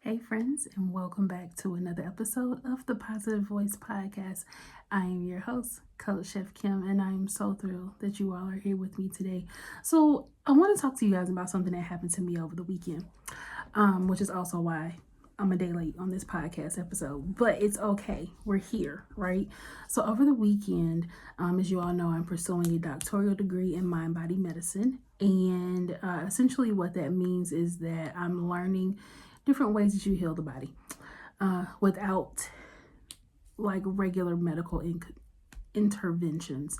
Hey, friends, and welcome back to another episode of the Positive Voice Podcast. I am your host, Coach Chef Kim, and I am so thrilled that you all are here with me today. So, I want to talk to you guys about something that happened to me over the weekend, which is also why I'm a day late on this podcast episode, but it's okay. We're here, right? So, over the weekend, as you all know, I'm pursuing a doctoral degree in mind body medicine. And essentially, what that means is that I'm learning different ways that you heal the body without like regular medical interventions.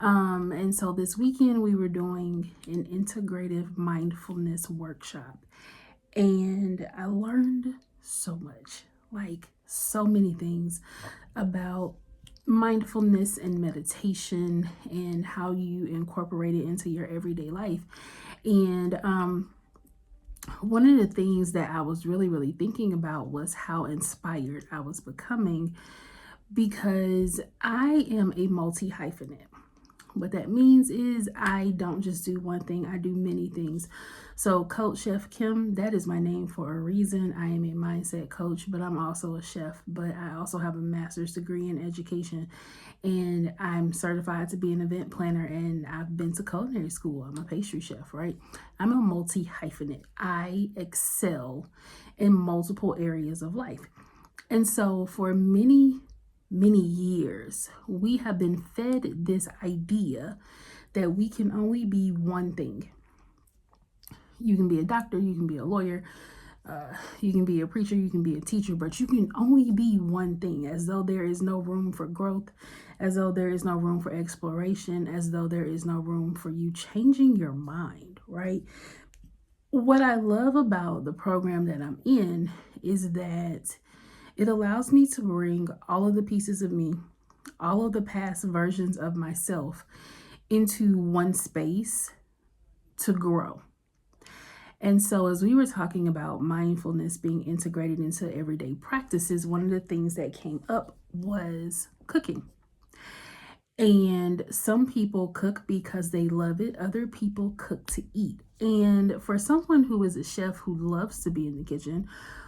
And so this weekend we were doing an integrative mindfulness workshop, and I learned so much, like so many things about mindfulness and meditation and how you incorporate it into your everyday life. And one of the things that I was really thinking about was how inspired I was becoming, because I am a multi hyphenate. What that means is I don't just do one thing, I do many things. So, Coach Chef Kim, that is my name for a reason. I am a mindset coach, but I'm also a chef. But I also have a master's degree in education, and I'm certified to be an event planner, and I've been to culinary school. I'm a pastry chef, right? I'm a multi hyphenate. I excel in multiple areas of life. And so, for many years, we have been fed this idea that we can only be one thing. You can be a doctor, you can be a lawyer, you can be a preacher, you can be a teacher, but you can only be one thing, as though there is no room for growth, as though there is no room for exploration, as though there is no room for you changing your mind, right? What I love about the program that I'm in is that it allows me to bring all of the pieces of me, all of the past versions of myself into one space to grow. And so, as we were talking about mindfulness being integrated into everyday practices, one of the things that came up was cooking. And some people cook because they love it, other people cook to eat. And for someone who is a chef who loves to be in the kitchen,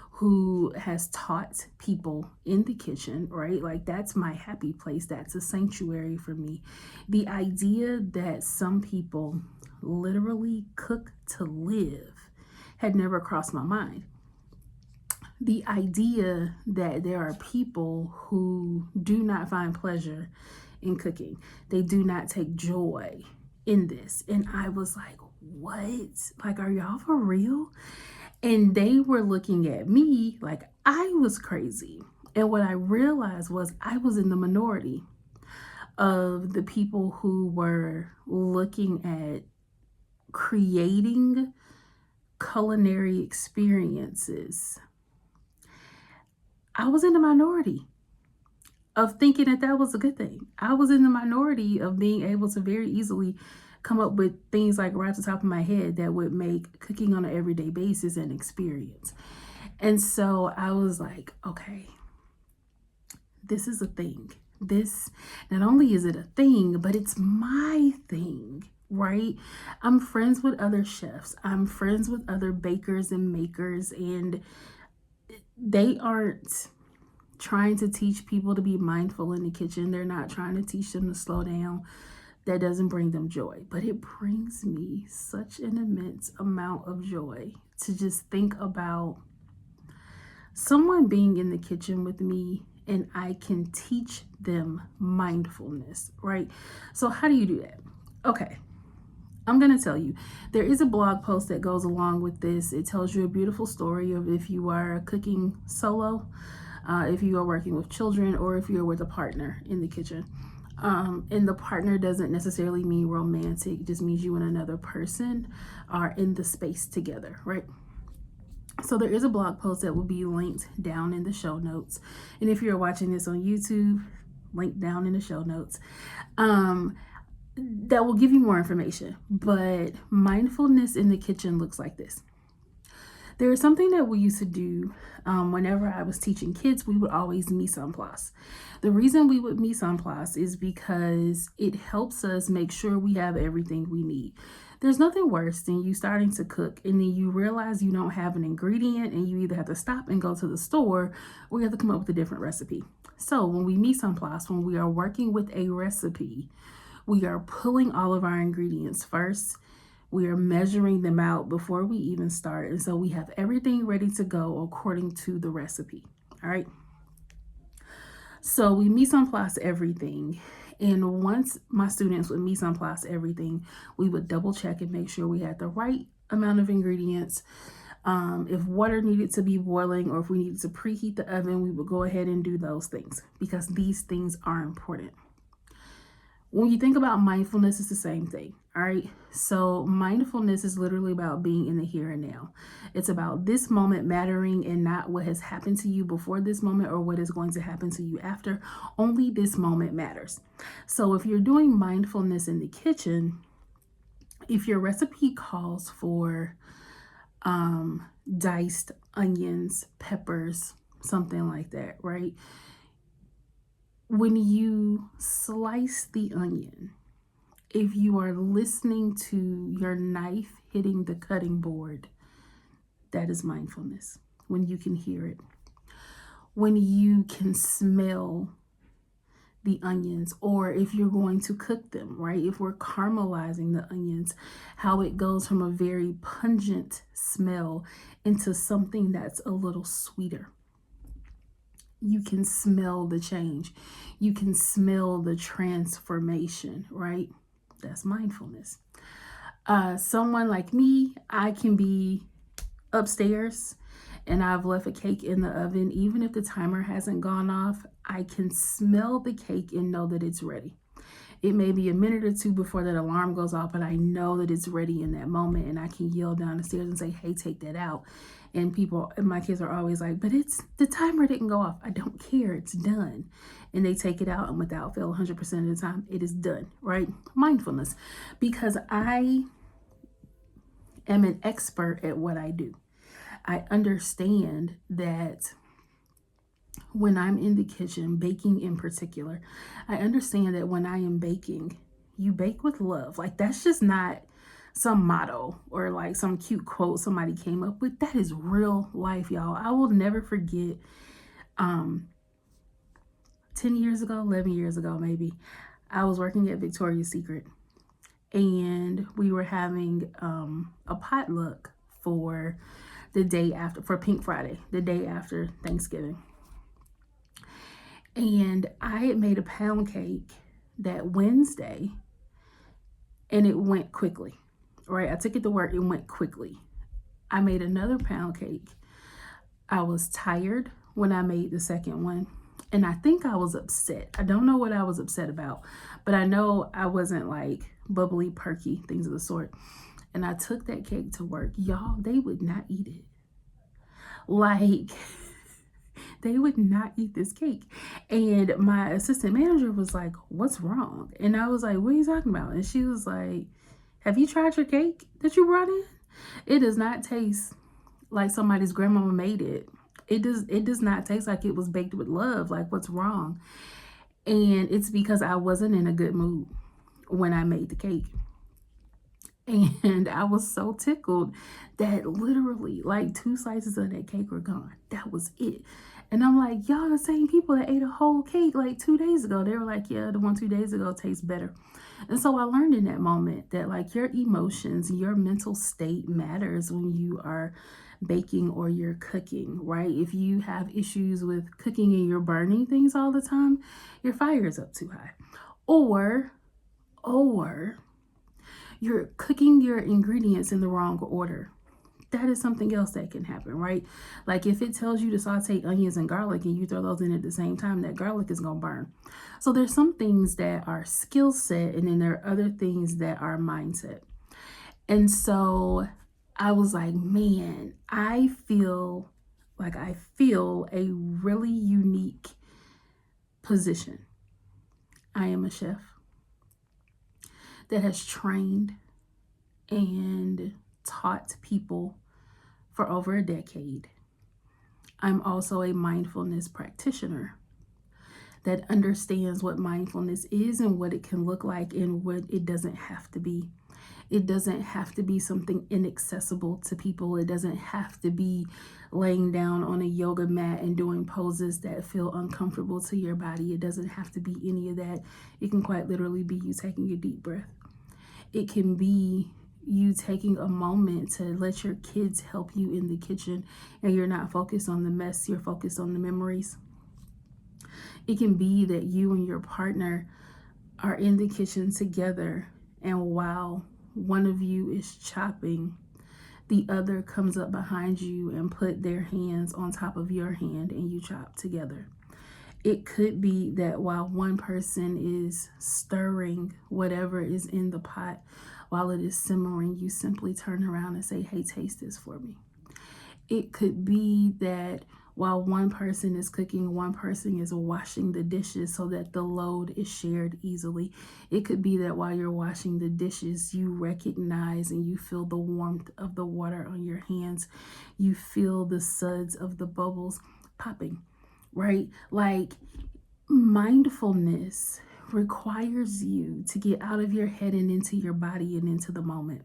who has taught people in the kitchen, right? Like, that's my happy place. That's a sanctuary for me. The idea that some people literally cook to live had never crossed my mind. The idea that there are people who do not find pleasure in cooking, they do not take joy in this. And I was like, what? Like, are y'all for real? And they were looking at me like I was crazy. And what I realized was I was in the minority of the people who were looking at creating culinary experiences. I was in the minority of thinking that that was a good thing. I was in the minority of being able to very easily come up with things like right off the top of my head that would make cooking on an everyday basis an experience. And so I was like, okay, this is a thing. This, not only is it a thing, but it's my thing, right? I'm friends with other chefs. I'm friends with other bakers and makers, and they aren't trying to teach people to be mindful in the kitchen. They're not trying to teach them to slow down. That doesn't bring them joy, but it brings me such an immense amount of joy to just think about someone being in the kitchen with me and I can teach them mindfulness, right? So how do you do that? Okay, I'm going to tell you. There is a blog post that goes along with this. It tells you a beautiful story of if you are cooking solo, if you are working with children, or if you're with a partner in the kitchen. And the partner doesn't necessarily mean romantic, it just means you and another person are in the space together, right? So there is a blog post that will be linked down in the show notes. And if you're watching this on YouTube, link down in the show notes. That will give you more information. But mindfulness in the kitchen looks like this. There is something that we used to do whenever I was teaching kids. We would always mise en place. The reason we would mise en place is because it helps us make sure we have everything we need. There's nothing worse than you starting to cook and then you realize you don't have an ingredient and you either have to stop and go to the store or you have to come up with a different recipe. So when we mise en place, when we are working with a recipe, we are pulling all of our ingredients first. We are measuring them out before we even start. And so we have everything ready to go according to the recipe. All right. So we mise en place everything. And once my students would mise en place everything, we would double check and make sure we had the right amount of ingredients. If water needed to be boiling or if we needed to preheat the oven, we would go ahead and do those things because these things are important. When you think about mindfulness, it's the same thing. All right. So mindfulness is literally about being in the here and now. It's about this moment mattering and not what has happened to you before this moment or what is going to happen to you after. Only this moment matters. So if you're doing mindfulness in the kitchen, if your recipe calls for diced onions, peppers, something like that, right? When you slice the onion, if you are listening to your knife hitting the cutting board, that is mindfulness. When you can hear it. When you can smell the onions, or if you're going to cook them, right? If we're caramelizing the onions, how it goes from a very pungent smell into something that's a little sweeter. You can smell the change. You can smell the transformation, right? That's mindfulness. Someone like me, I can be upstairs and I've left a cake in the oven. Even if the timer hasn't gone off, I can smell the cake and know that it's ready. It may be a minute or two before that alarm goes off, but I know that it's ready in that moment and I can yell down the stairs and say, hey, take that out. And my kids are always like, but the timer didn't go off. I don't care. It's done. And they take it out and without fail, 100% of the time, it is done, right? Mindfulness. Because I am an expert at what I do. I understand that when I'm in the kitchen, baking in particular, I understand that when I am baking, you bake with love. Like that's just not some motto or like some cute quote somebody came up with. That is real life, y'all. I will never forget 10 years ago, 11 years ago, maybe, I was working at Victoria's Secret and we were having a potluck for the day after, for Pink Friday, the day after Thanksgiving. And I had made a pound cake that Wednesday and it went quickly, right? I took it to work, it went quickly. I made another pound cake. I was tired when I made the second one. And I think I was upset. I don't know what I was upset about, but I know I wasn't like bubbly, perky, things of the sort. And I took that cake to work. Y'all, they would not eat it. Like, they would not eat this cake. And my assistant manager was like, what's wrong? And I was like, what are you talking about? And she was like, have you tried your cake that you brought in? It does not taste like somebody's grandmama made it. It does not taste like it was baked with love. Like, what's wrong? And it's because I wasn't in a good mood when I made the cake. And I was so tickled that literally like 2 slices of that cake were gone. That was it. And I'm like, y'all the same people that ate a whole cake like 2 days ago. They were like, yeah, the one 2 days ago tastes better. And so I learned in that moment that like your emotions, your mental state matters when you are baking or you're cooking, right? If you have issues with cooking and you're burning things all the time, your fire is up too high. Or you're cooking your ingredients in the wrong order. That is something else that can happen, right? Like if it tells you to saute onions and garlic and you throw those in at the same time, that garlic is going to burn. So there's some things that are skill set and then there are other things that are mindset. And so I was like, man, I feel a really unique position. I am a chef that has trained and taught people for over a decade. I'm also a mindfulness practitioner that understands what mindfulness is and what it can look like and what it doesn't have to be. It doesn't have to be something inaccessible to people. It doesn't have to be laying down on a yoga mat and doing poses that feel uncomfortable to your body. It doesn't have to be any of that. It can quite literally be you taking a deep breath. It can be you taking a moment to let your kids help you in the kitchen and you're not focused on the mess, you're focused on the memories. It can be that you and your partner are in the kitchen together, and while one of you is chopping, the other comes up behind you and put their hands on top of your hand and you chop together. It could be that while one person is stirring whatever is in the pot while it is simmering, you simply turn around and say, hey, taste this for me. It could be that while one person is cooking, one person is washing the dishes so that the load is shared easily. It could be that while you're washing the dishes, you recognize and you feel the warmth of the water on your hands. You feel the suds of the bubbles popping, right? Like, mindfulness requires you to get out of your head and into your body and into the moment.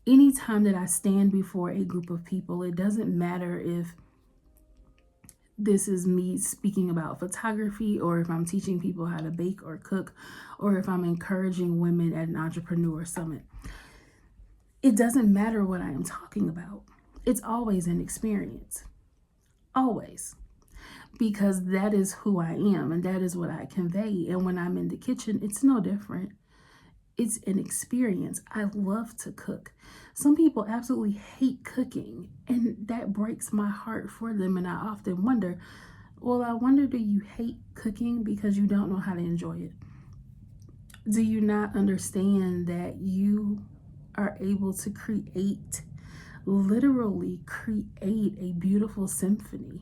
Anytime that I stand before a group of people, it doesn't matter if this is me speaking about photography or if I'm teaching people how to bake or cook or if I'm encouraging women at an entrepreneur summit. It doesn't matter what I am talking about. It's always an experience. Always. Because that is who I am and that is what I convey. And when I'm in the kitchen, it's no different. It's an experience. I love to cook. Some people absolutely hate cooking, and that breaks my heart for them. And I often wonder, do you hate cooking because you don't know how to enjoy it? Do you not understand that you are able to literally create a beautiful symphony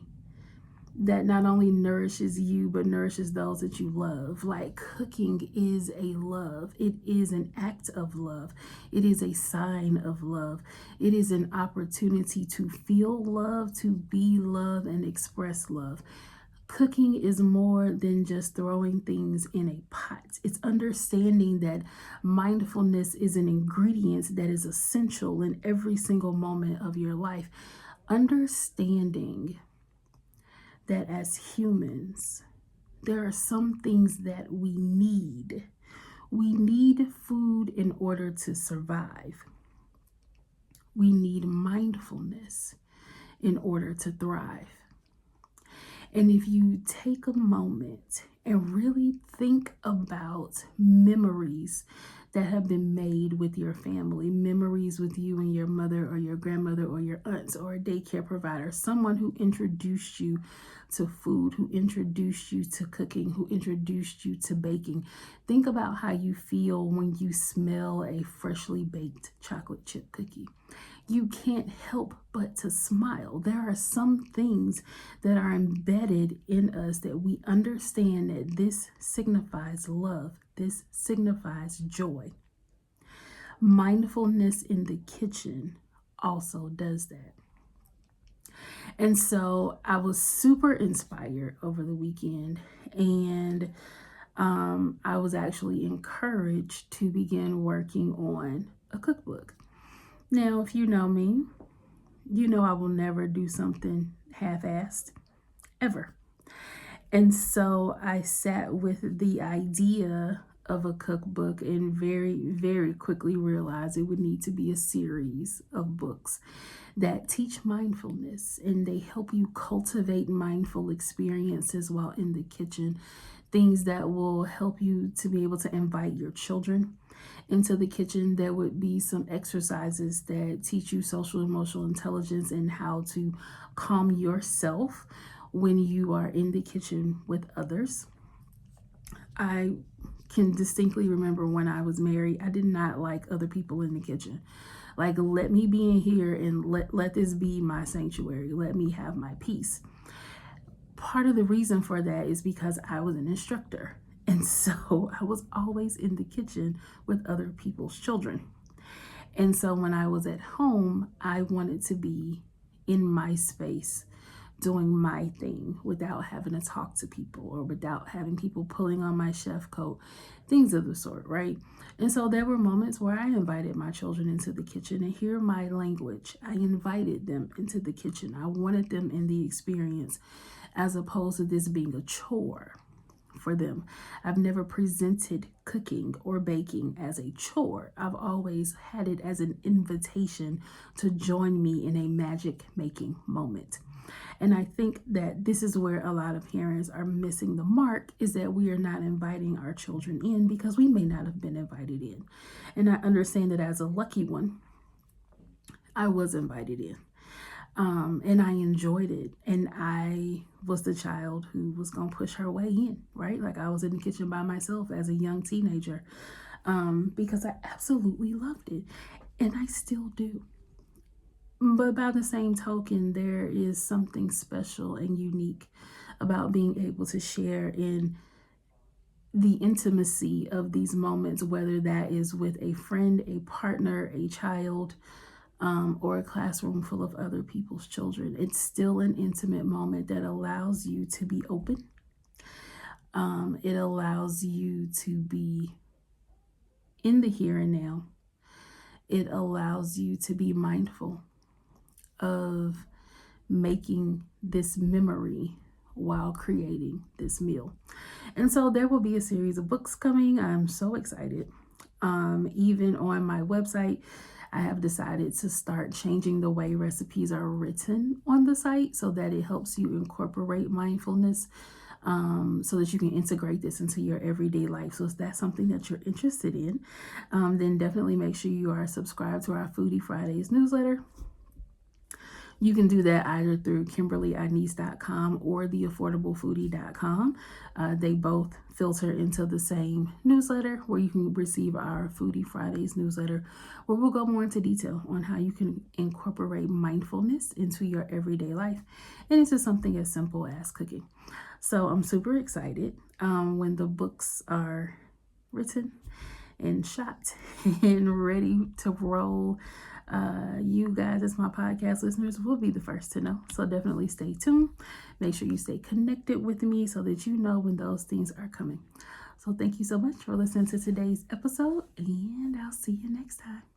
that not only nourishes you, but nourishes those that you love? Like, cooking is a love. It is an act of love. It is a sign of love. It is an opportunity to feel love, to be love, and express love. Cooking is more than just throwing things in a pot. It's understanding that mindfulness is an ingredient that is essential in every single moment of your life. Understanding that as humans, there are some things that we need. We need food in order to survive. We need mindfulness in order to thrive. And if you take a moment and really think about memories that have been made with your family, memories with you and your mother or your grandmother or your aunts or a daycare provider, someone who introduced you to food, who introduced you to cooking, who introduced you to baking. Think about how you feel when you smell a freshly baked chocolate chip cookie. You can't help but to smile. There are some things that are embedded in us that we understand that this signifies love. This signifies joy. Mindfulness in the kitchen also does that. And so I was super inspired over the weekend, and I was actually encouraged to begin working on a cookbook. Now, if you know me, you know I will never do something half-assed, ever. And so I sat with the idea of a cookbook and very, very quickly realized it would need to be a series of books that teach mindfulness and they help you cultivate mindful experiences while in the kitchen. Things that will help you to be able to invite your children into the kitchen. There would be some exercises that teach you social emotional intelligence and how to calm yourself when you are in the kitchen with others. I can distinctly remember when I was married, I did not like other people in the kitchen. Like, let me be in here and let this be my sanctuary. Let me have my peace. Part of the reason for that is because I was an instructor. And so I was always in the kitchen with other people's children. And so when I was at home, I wanted to be in my space doing my thing without having to talk to people or without having people pulling on my chef coat, things of the sort, right? And so there were moments where I invited my children into the kitchen and hear my language. I invited them into the kitchen. I wanted them in the experience as opposed to this being a chore for them. I've never presented cooking or baking as a chore. I've always had it as an invitation to join me in a magic making moment. And I think that this is where a lot of parents are missing the mark, is that we are not inviting our children in because we may not have been invited in. And I understand that as a lucky one, I was invited in. And I enjoyed it. And I was the child who was going to push her way in, right? Like I was in the kitchen by myself as a young teenager because I absolutely loved it. And I still do. But by the same token, there is something special and unique about being able to share in the intimacy of these moments, whether that is with a friend, a partner, a child, or a classroom full of other people's children. It's still an intimate moment that allows you to be open. It allows you to be in the here and now. It allows you to be mindful of making this memory while creating this meal. And so there will be a series of books coming. I'm so excited. Even on my website, I have decided to start changing the way recipes are written on the site so that it helps you incorporate mindfulness, so that you can integrate this into your everyday life. So if that's something that you're interested in, then definitely make sure you are subscribed to our Foodie Fridays newsletter. You can do that either through KimberlyInese.com or theaffordablefoodie.com. They both filter into the same newsletter where you can receive our Foodie Fridays newsletter, where we'll go more into detail on how you can incorporate mindfulness into your everyday life. And it's just something as simple as cooking. So I'm super excited when the books are written and shot and ready to roll. You guys, as my podcast listeners, will be the first to know. So definitely stay tuned. Make sure you stay connected with me so that you know when those things are coming. So thank you so much for listening to today's episode, and I'll see you next time.